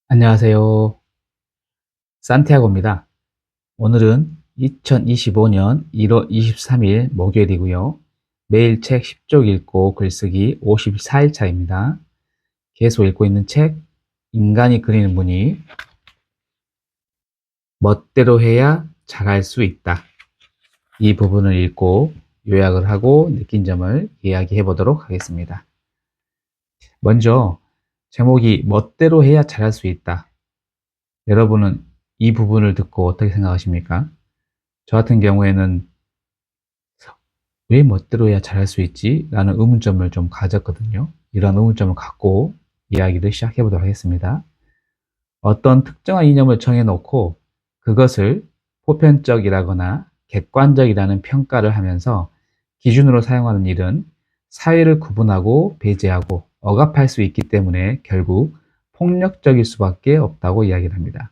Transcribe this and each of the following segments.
안녕하세요. 산티아고입니다. 오늘은 2025년 1월 23일 목요일이고요. 매일 책 10쪽 읽고 글쓰기 54일 차입니다. 계속 읽고 있는 책, 인간이 그리는 무늬, 멋대로 해야 잘할 수 있다. 이 부분을 읽고 요약을 하고 느낀 점을 이야기해 보도록 하겠습니다. 먼저 제목이 멋대로 해야 잘할 수 있다. 여러분은 이 부분을 듣고 어떻게 생각하십니까? 저 같은 경우에는 왜 멋대로 해야 잘할 수 있지? 라는 의문점을 좀 가졌거든요. 이런 의문점을 갖고 이야기를 시작해 보도록 하겠습니다. 어떤 특정한 이념을 정해놓고 그것을 보편적이라거나 객관적이라는 평가를 하면서 기준으로 사용하는 일은 사회를 구분하고 배제하고 억압할 수 있기 때문에 결국 폭력적일 수밖에 없다고 이야기를 합니다.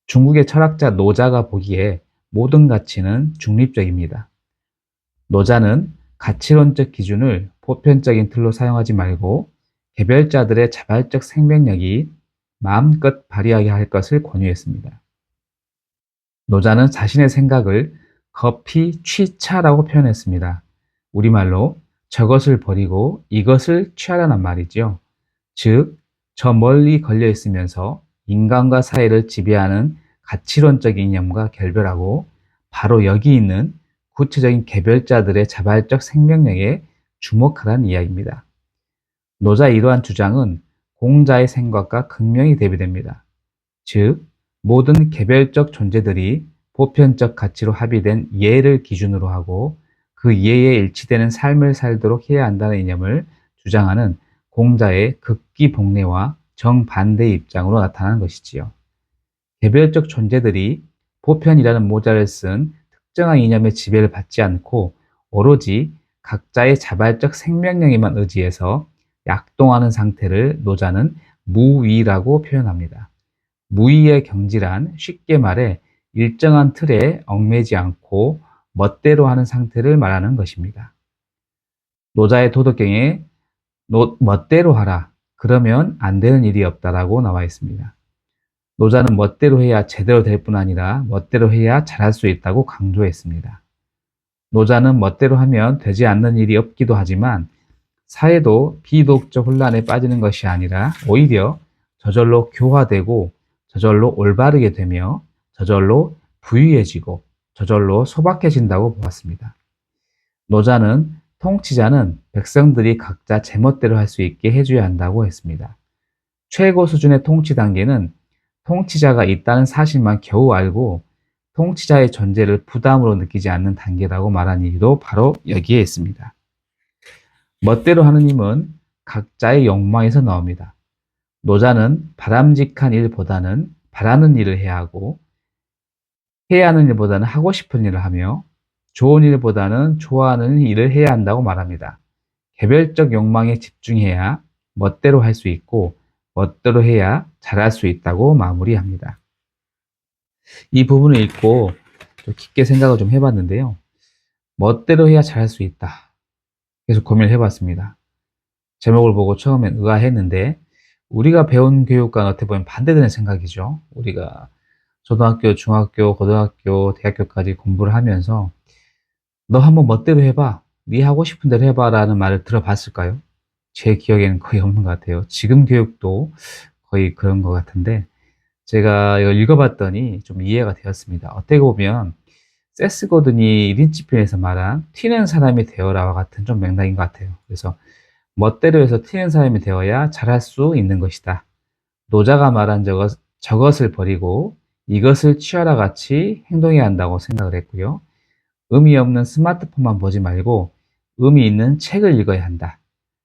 중국의 철학자 노자가 보기에 모든 가치는 중립적입니다. 노자는 가치론적 기준을 보편적인 틀로 사용하지 말고 개별자들의 자발적 생명력이 마음껏 발휘하게 할 것을 권유했습니다. 노자는 자신의 생각을 거피 취차라고 표현했습니다. 우리말로 저것을 버리고 이것을 취하라는 말이죠. 즉, 저 멀리 걸려 있으면서 인간과 사회를 지배하는 가치론적 이념과 결별하고 바로 여기 있는 구체적인 개별자들의 자발적 생명력에 주목하라는 이야기입니다. 노자의 이러한 주장은 공자의 생각과 극명히 대비됩니다. 즉, 모든 개별적 존재들이 보편적 가치로 합의된 예를 기준으로 하고 그 예에 일치되는 삶을 살도록 해야 한다는 이념을 주장하는 공자의 극기복례와 정반대의 입장으로 나타나는 것이지요. 개별적 존재들이 보편이라는 모자를 쓴 특정한 이념의 지배를 받지 않고 오로지 각자의 자발적 생명력에만 의지해서 약동하는 상태를 노자는 무위라고 표현합니다. 무위의 경지란 쉽게 말해 일정한 틀에 얽매지 않고 멋대로 하는 상태를 말하는 것입니다. 노자의 도덕경에 멋대로 하라. 그러면 안 되는 일이 없다라고 나와 있습니다. 노자는 멋대로 해야 제대로 될 뿐 아니라 멋대로 해야 잘할 수 있다고 강조했습니다. 노자는 멋대로 하면 되지 않는 일이 없기도 하지만 사회도 비도덕적 혼란에 빠지는 것이 아니라 오히려 저절로 교화되고 저절로 올바르게 되며 저절로 부유해지고 저절로 소박해진다고 보았습니다. 노자는 통치자는 백성들이 각자 제멋대로 할 수 있게 해줘야 한다고 했습니다. 최고 수준의 통치 단계는 통치자가 있다는 사실만 겨우 알고 통치자의 존재를 부담으로 느끼지 않는 단계라고 말한 이유도 바로 여기에 있습니다. 멋대로 하는 힘은 각자의 욕망에서 나옵니다. 노자는 바람직한 일보다는 바라는 일을 해야 하고 해야 하는 일보다는 하고 싶은 일을 하며 좋은 일보다는 좋아하는 일을 해야 한다고 말합니다. 개별적 욕망에 집중해야 멋대로 할 수 있고 멋대로 해야 잘할 수 있다고 마무리합니다. 이 부분을 읽고 좀 깊게 생각을 좀 해봤는데요. 멋대로 해야 잘할 수 있다. 계속 고민을 해봤습니다. 제목을 보고 처음엔 의아했는데 우리가 배운 교육과는 어떻게 보면 반대되는 생각이죠. 우리가 초등학교, 중학교, 고등학교, 대학교까지 공부를 하면서 너 한번 멋대로 해봐. 네 하고 싶은 대로 해봐라는 말을 들어봤을까요? 제 기억에는 거의 없는 것 같아요. 지금 교육도 거의 그런 것 같은데 제가 이걸 읽어봤더니 좀 이해가 되었습니다. 어떻게 보면 세스 고든이 린치필에서 말한 튀는 사람이 되어라와 같은 좀 맥락인 것 같아요. 그래서 멋대로 해서 튀는 사람이 되어야 잘할 수 있는 것이다. 노자가 말한 저것을 버리고 이것을 취하라 같이 행동해야 한다고 생각을 했고요. 의미 없는 스마트폰만 보지 말고 의미 있는 책을 읽어야 한다.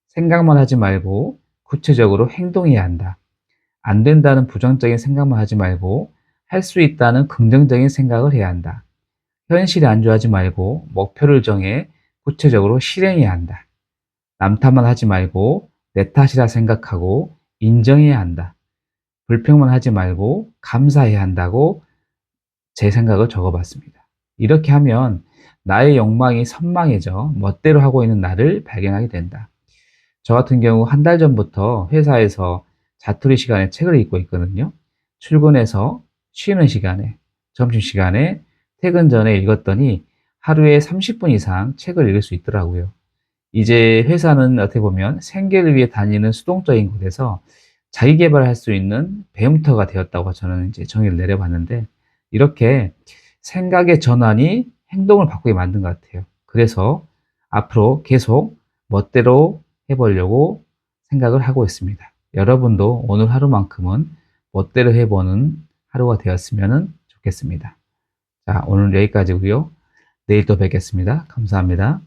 생각만 하지 말고 구체적으로 행동해야 한다. 안 된다는 부정적인 생각만 하지 말고 할 수 있다는 긍정적인 생각을 해야 한다. 현실에 안주하지 말고 목표를 정해 구체적으로 실행해야 한다. 남 탓만 하지 말고 내 탓이라 생각하고 인정해야 한다. 불평만 하지 말고 감사해야 한다고 제 생각을 적어봤습니다. 이렇게 하면 나의 욕망이 선망해져 멋대로 하고 있는 나를 발견하게 된다. 저 같은 경우 한 달 전부터 회사에서 자투리 시간에 책을 읽고 있거든요. 출근해서 쉬는 시간에, 점심시간에, 퇴근 전에 읽었더니 하루에 30분 이상 책을 읽을 수 있더라고요. 이제 회사는 어떻게 보면 생계를 위해 다니는 수동적인 곳에서 자기 계발할 수 있는 배움터가 되었다고 저는 이제 정의를 내려봤는데, 이렇게 생각의 전환이 행동을 바꾸게 만든 것 같아요. 그래서 앞으로 계속 멋대로 해보려고 생각을 하고 있습니다. 여러분도 오늘 하루만큼은 멋대로 해보는 하루가 되었으면 좋겠습니다. 자, 오늘 여기까지고요. 내일 또 뵙겠습니다. 감사합니다.